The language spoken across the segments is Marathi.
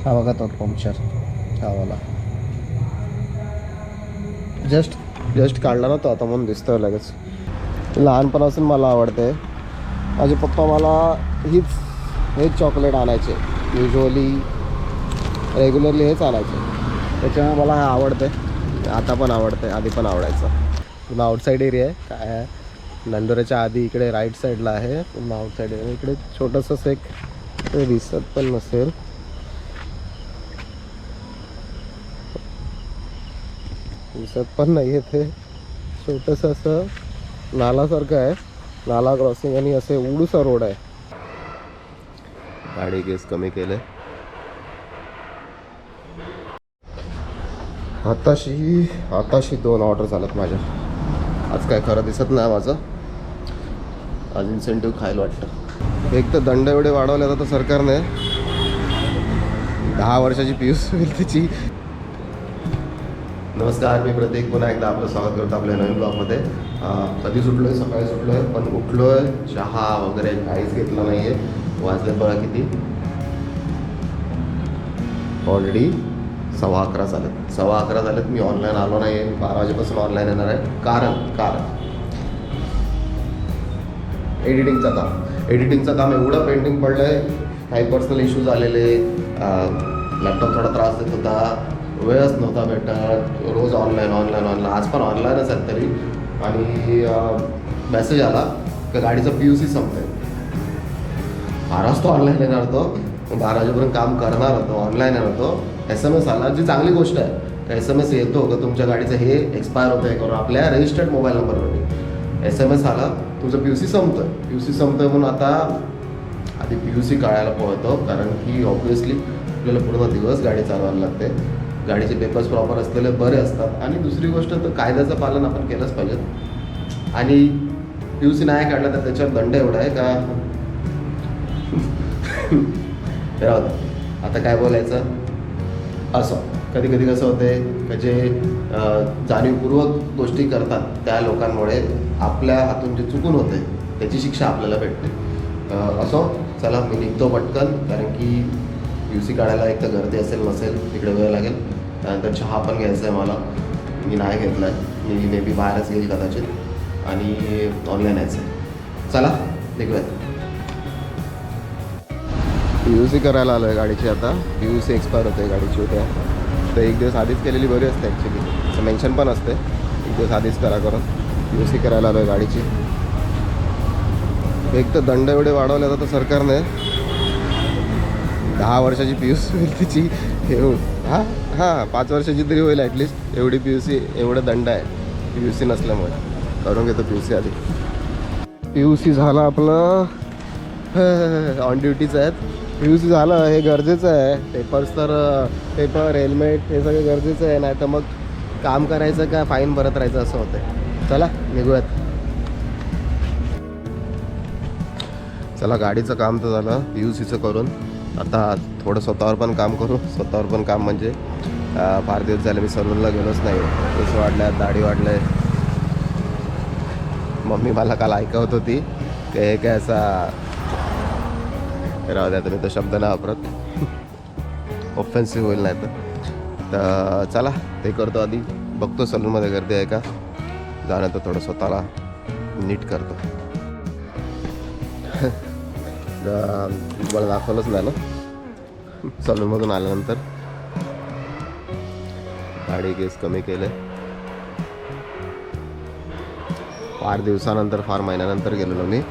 हा बघा तो पंक्चर हा वाला जस्ट काढला ना तो आता म्हणून दिसतोय लगेच. लहानपणापासून मला आवडते. माझे पप्पा मला हेच चॉकलेट आणायचे युजली, रेग्युलरली हेच आणायचे. त्याच्यामुळे मला हा आवडते, आता पण आवडते, आधी पण आवडायचं. पुन्हा आउटसाईड एरिया आहे काय आहे, नंदुऱ्याच्या आधी इकडे राईट साईडला आहे. पुन्हा आउटसाईड एरिया इकडे छोटंसं एक ते दिसत पण नसेल, दिसत पण नाही आहे. ते छोटंसं असं नालासारखं आहे, नाला क्रॉसिंग आणि असे उडूसा रोड आहे. गाडी केस कमी केले. आताशी 2 ऑर्डर झाल्यात माझ्या. आज काय खरं दिसत नाही माझं. आज इन्सेंटिव्ह खायला वाटतं. एक तर दंड एवढे वाढवले जातं सरकारने. 10 वर्षाची पीयूस होईल त्याची. नमस्कार, मी प्रतीक पुन्हा एकदा आपलं स्वागत करतो आपल्या नवीन ब्लॉगमध्ये. कधी सुटलोय, सकाळी सुटलोय, पण उठलोय, चहा वगैरे काहीच घेतलं नाही आहे. वाजले बघा किती, ऑलरेडी 11:15 झालेत. 11:15 झालेत. मी ऑनलाईन आलो नाही आहे. 12 वाजेपासून ऑनलाईन येणार आहे. कारण एडिटिंगचं काम एवढं पेंडिंग पडलं आहे. काही पर्सनल इश्यूज आलेले, लॅपटॉप थोडा त्रास देत होता, वेळच नव्हता भेटत. रोज ऑनलाईन आज पण ऑनलाईनच आहेत तरी. आणि मेसेज आला की गाडीचं PUC संपतंय. 12 वाजता ऑनलाईन येणार होतो, 12 वाजेपर्यंत काम करणार होतो, ऑनलाईन येणार होतो. SMS आला, जी चांगली गोष्ट आहे. SMS येतो का तुमच्या गाडीचं हे एक्सपायर होतं आहे करून आपल्या रजिस्टर्ड मोबाईल नंबरवरती SMS आला, तुमचं PUC संपतोय म्हणून आता आधी PUC काढायला पळतो. कारण की ऑब्व्हियसली आपल्याला पूर्ण दिवस गाडी चालवायला लागते. गाडीचे पेपर्स प्रॉपर असलेले बरे असतात. आणि दुसरी गोष्ट तर कायद्याचं पालन आपण केलंच पाहिजे. आणि PUC नाही काढलं तर त्याच्यावर दंड एवढा आहे का राहू दे. आता काय बोलायचं, असं कधी कधी कसं होते की जे जाणीवपूर्वक गोष्टी करतात त्या लोकांमुळे आपल्या हातून जे चुकून होते त्याची शिक्षा आपल्याला भेटते. असो, चला मी निघतो पटकन. कारण की PUC काढायला एक तर गर्दी असेल नसेल, तिकडे वेळ लागेल. त्यानंतर चहा पण घ्यायचा आहे मला, मी नाही घेतला आहे. मी मे बी बाहेरच येईल कदाचित. आणि ऑनलाईन यायचं आहे. चला निघूयात. PUC करायला आलो आहे गाडीची. आता PUC एक्सपायर होते गाडीची. उद्या तर 1 दिवस आधीच केलेली बरी असते ॲक्च्युली. असं मेन्शन पण असते 1 दिवस आधीच करा करून. PUC करायला आलो आहे गाडीची. एक तर दंड एवढे वाढवले जातं सरकारने. 10 वर्षाची PUC होईल त्याची. हां 5 वर्षाची तरी होईल ॲटलिस्ट. एवढी PUC, एवढं दंड आहे PUC नसल्यामुळे. करून घेतो PUC आधी. PUC झालं आपलं, ऑन ड्युटीच आहेत. PUC झालं, हे गरजेचं आहे. पेपर हेल्मेट हे सगळं गरजेचं आहे. नाही तर मग काम करायचं का फाईन भरत राहायचं असं होतं. चला निघूयात. चला, गाडीचं काम तर झालं, PUCचं करून. आता थोडं स्वतःवर पण काम करू. स्वतःवर पण काम म्हणजे फार दिवस झाले मी सलूनला गेलोच नाही. केस वाढल्या, दाढी वाढलं आहे. मम्मी मला काल ऐकवत होती की हे काय असा, राहू द्या तुम्ही तो शब्द नाही वापरत, ऑफेन्सिव्ह होईल नाही तर चला ते करतो. आधी बघतो सलूनमध्ये गर्दी आहे का, जाणं तर थोडं स्वतःला नीट करतो. मला दाखवलंच नाही ना सलूनमधून आल्यानंतर. गाडी केस कमी केले. फार दिवसानंतर, फार महिन्यानंतर गेलेलो मी.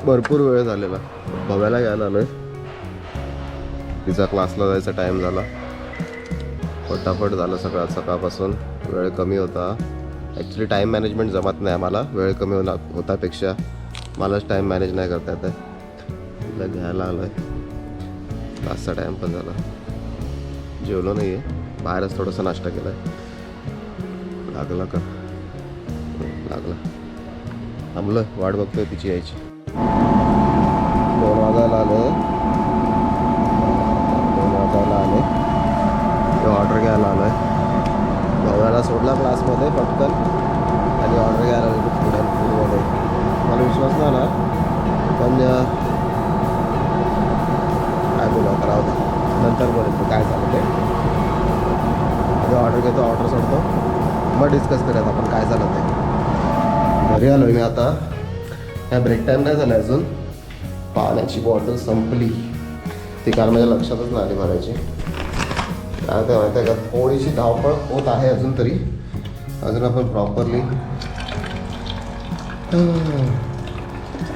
भरपूर वेळ झालेला. बघायला घ्यायला आलो आहे. तिचा क्लासला जायचा टाईम झाला. फटाफट झालं सगळं. सकाळपासून वेळ कमी होता. ॲक्च्युली टाईम मॅनेजमेंट जमत नाही मला. वेळ कमी होतापेक्षा मलाच टाईम मॅनेज नाही करता येत आहे. तिला घ्यायला आलो आहे. क्लासचा टाईम पण झाला. जेवलो नाही आहे, बाहेरच थोडंसं नाश्ता केला आहे. लागला का, लागला. थांबलं, वाट बघतोय तिची यायची. 2 वाजायला आले. ऑर्डर घ्यायला आलो आहे. भावाला सोडला क्लासमध्ये पटकन आणि ऑर्डर घ्यायला आलो फूडमध्ये. मला विश्वास नाही ना, पण काय बोला, करावं नंतर आफ्टरपर्यंत काय झालं ते ऑर्डर घेतो, ऑर्डर सोडतो, मग डिस्कस करूयात आपण काय झालं ते. घरी आलो मी आता. ह्या ब्रेक टाईम नाही झाला अजून. पाण्याची बॉटल संपली ती, कारण माझ्या लक्षातच नाही आली भरायची. काय ते माहिती आहे का, थोडीशी धावपळ होत आहे अजून तरी. अजून आपण प्रॉपरली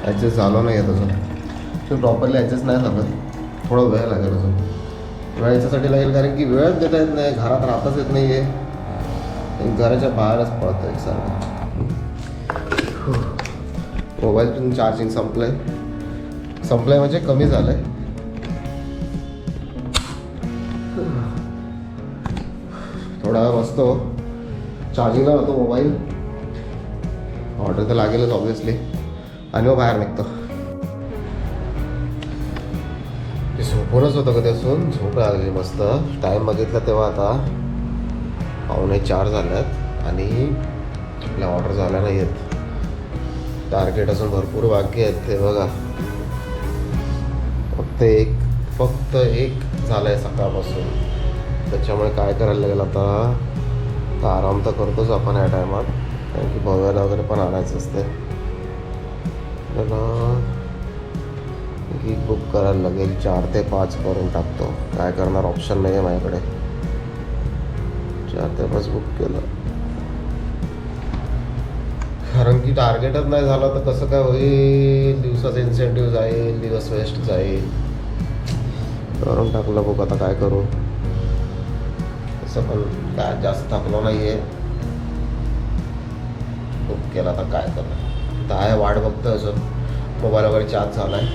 ॲडजस्ट झालो नाही आहे अजून. तो प्रॉपरली ॲडजस्ट नाही झालं, थोडा वेळ लागेल अजून. वेळ याच्यासाठी लागेल कारण की वेळच देता येत नाही, घरात राहताच येत नाही आहे, घराच्या बाहेरच पडतं एकसारखं. मोबाईल पण चार्जिंग संपलं आहे म्हणजे कमी झालं आहे. थोडा वेळ बसतो, चार्जिंगला होतो मोबाईल, ऑर्डर तर लागेलच ऑब्व्हियसली, आणि मग बाहेर निघतो. झोपूनच होतं कधी असून, झोप लागली मस्त. टाईम बघितला तेव्हा आता 3:45 झाल्यात आणि आपल्या ऑर्डर झाल्या नाही आहेत. टार्गेट असून भरपूर बाकी आहेत ते बघा. फक्त एक झालं आहे सकाळपासून. त्याच्यामुळे काय करायला लागेल आता आराम तर करतोच आपण या टायमात, कारण की भव्याला वगैरे पण आणायचं असते. त्याला गीक बुक करायला लागेल, 4 ते 5 करून टाकतो. काय करणार, ऑप्शन नाही आहे माझ्याकडे. 4 ते 5 बुक केलं, कारण की टार्गेटच नाही झालं तर कसं काय होईल. दिवसाचा इन्सेंटिव्ह जाईल, दिवस वेस्ट जाईल. करून टाकलं बुक, आता काय करू. तसं पण काय जास्त थकलो नाही आहे, बुक केला तर काय करू. तर आहे वाट बघतो अजून. मोबाईल वगैरे चार्ज झाला आहे,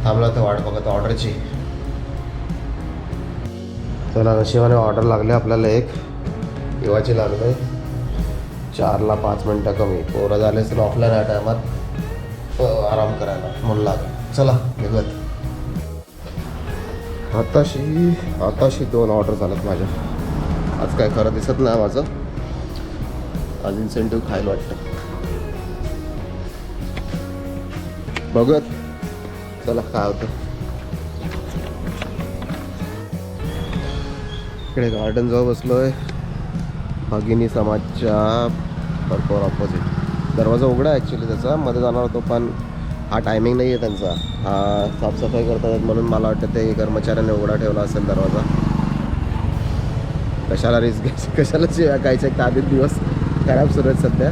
थांबला तर वाट बघत ऑर्डरची. चला नशिबाने ऑर्डर लागले आपल्याला. एक केव्हाची लागलं आहे, 4ला 5 मिनटं कमी. पोरं झाले असेल ऑफलाईन या टायमात आराम करायला म्हणून लागलं. चला निघूयात. आताशी 2 ऑर्डर झाल्यात माझ्या. आज काय खरं दिसत नाही माझं, आज इन्सेंटिव्ह खायला वाटतं. बघत चला काय होतं. इकडे गार्डन जवळ बसलोय, भगिनी समाजच्या बरोबर ऑपोजिट. दरवाजा उघडा आहे ॲक्च्युली त्याचा, मध्ये जाणार होतो पण हा टायमिंग नाही आहे त्यांचा. हा साफसफाई करतात म्हणून मला वाटतं ते कर्मचाऱ्याने उघडा ठेवला असेल दरवाजा. कशाला रिस्क घ्यायची, कशाला कायचे. एक आधीच दिवस खराब सुरू आहेत सध्या.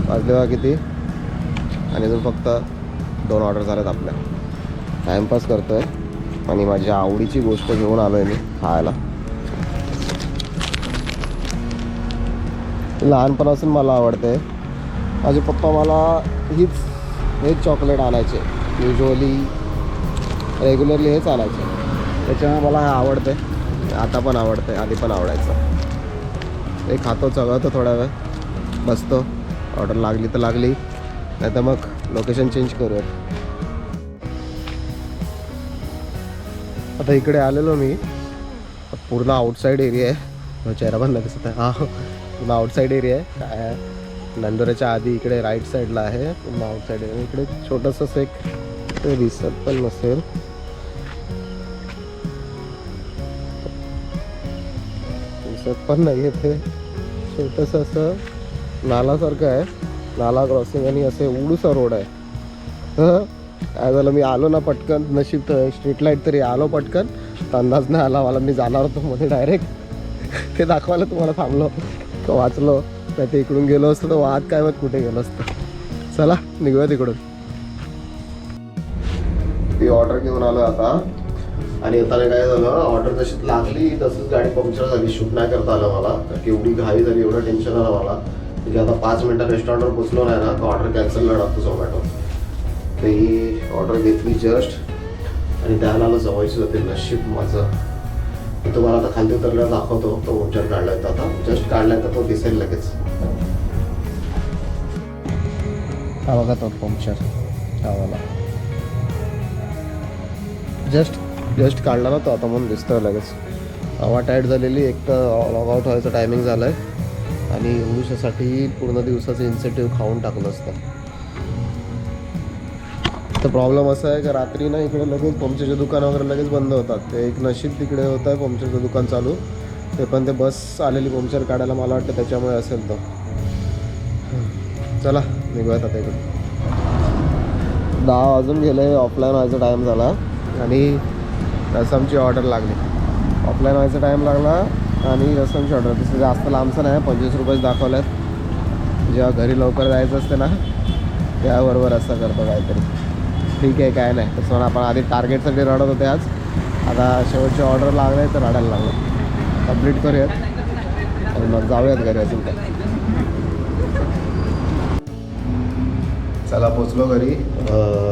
वाजले बघा किती, आणि अजून फक्त 2 ऑर्डर झाल्यात आपल्या. टाईमपास करतो आहे आणि माझ्या आवडीची गोष्ट घेऊन आलो आहे मी खायला. लहानपणापासून मला आवडते. माझे पप्पा मला हेच चॉकलेट आणायचे, युजली रेग्युलरली हेच आणायचे. त्याच्यामुळे मला हे आवडते, आता पण आवडते, आधी पण आवडायचं. ते खातो, चघळतो, थोडा वेळ बसतो. ऑर्डर लागली तर लागली, नाही तर मग लोकेशन चेंज करूयात. आता इकडे आलेलो मी, पूर्ण आउटसाईड एरिया आहे. चेहरा पण नाही दिसत आहे. हा पूर्ण आउटसाईड एरिया आहे. काय नंदुऱ्याच्या आधी इकडे राईट साईडला आहे पूर्ण आउटसाईड एरिया. इकडे छोटंसं एक ते दिसत पण नसेल, दिसत पण नाही आहे. ते छोटंसं असं नालासारखं आहे, नाला क्रॉसिंग, आणि असे उडूसा रोड आहे. काय झालं, मी आलो ना पटकन, नशीब स्ट्रीट लाईट तरी आलो पटकन, तर अंदाज नाही आला मला. मी जाणार होतो मध्ये डायरेक्ट ते दाखवायला तुम्हाला थांबलो, वाचलो. नाही ते इकडून गेलो असतो तर वाहत काय मग कुठे गेलो असतं. चला निघूया तिकडून. ती ऑर्डर घेऊन आलो आता, आणि येताना काय झालं, ऑर्डर जशी लागली तसंच गाडी पंक्चर झाली. शूट नाही करता आलं मला, कारण की एवढी घाई झाली, एवढं टेन्शन आलं मला. म्हणजे आता 5 मिनटात रेस्टॉरंटवर पोचलो नाही ना, तो ऑर्डर कॅन्सल लागतो झोमॅटो. तर ही ऑर्डर घेतली जस्ट, आणि द्यायला आलं जवळची होते. नशीब माझं. मी तुम्हाला आता खाली उतरल्यावर दाखवतो. तो पंक्चर काढला येतो, आता जस्ट काढला तर तो दिसेल लगेच. हा बघा तो पंक्चर, हा वाला जस्ट काढला ना तो, आता म्हणून दिसतोय लगेच. हवा टाईट झालेली. एक तर लॉग आउट व्हायचं टायमिंग झालं आहे, आणि एवढ्यासाठी पूर्ण दिवसाचं इन्सेंटिव्ह खाऊन टाकलं असतं. तर प्रॉब्लेम असा आहे की रात्री ना इकडे लगेच पंक्चरचे दुकान वगैरे लगेच बंद होतात. ते एक नशीब तिकडे होतं आहे पंक्चरचं दुकान चालू. ते पण ते बस आलेली पंक्चर काढायला मला वाटतं त्याच्यामुळे असेल तो. चला निघूयात आता इकडे. 10 वाजून गेले. ऑफलाईन व्हायचा टाईम झाला आणि रसमची ऑर्डर लागली. ऑफलाईन व्हायचा टाईम लागला आणि रसमची ऑर्डर तसं जास्त लांबचं नाही, 25 रुपयेच दाखवल्यात. जेव्हा घरी लवकर जायचं असते ना त्याबरोबर असं करतो काहीतरी. ठीक आहे काय नाही तसं म्हणा. आपण आधी टार्गेटसाठी रडत होते आज, आता शेवटची ऑर्डर लागले तर रडायला लागलं. कंप्लीट करूयात आणि मग जाऊयात घरी अजून काय. चला पोचलो घरी.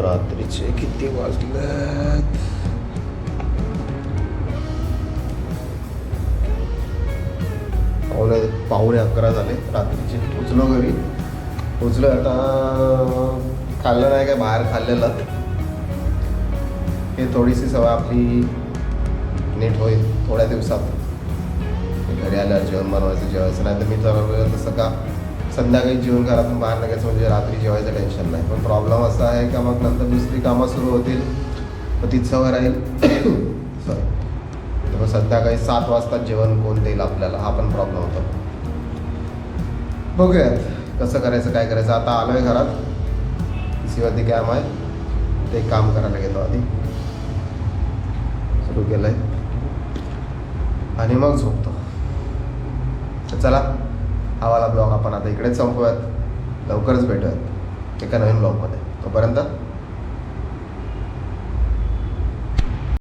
रात्रीचे किती वाजलेत? पावणे 11 झाले रात्रीचे. पोचलो घरी. पोचलो आता. खाल्लं नाही काय, बाहेर खाल्लेलं. हे थोडीशी सवय आपली नीट होईल थोड्या दिवसात. घरी आल्यावर जेवण बनवायचं, जेवायचं. नाही तर मी ठरवलेलं तसं का संध्याकाळी जेवण घरातून बाहेर निघायचं म्हणजे रात्री जेवायचं टेन्शन नाही. पण प्रॉब्लेम असा आहे का मग नंतर दुसरी कामं सुरू होतील तर तीच सवय राहील. सॉरी. तर संध्याकाळी 7 वाजता जेवण कोण देईल आपल्याला, हा पण प्रॉब्लेम होतो. बघूयात कसं करायचं काय करायचं. आता आलो आहे घरात. पीसीवरती कॅम आहे, ते काम करायला घेतो. आधी सुरू केलं आहे आणि मग झोपतो. तर चला हा वाला ब्लॉग आपण आता इकडेच संपवूयात. लवकरच भेटूयात एका नवीन ब्लॉगमध्ये. तोपर्यंत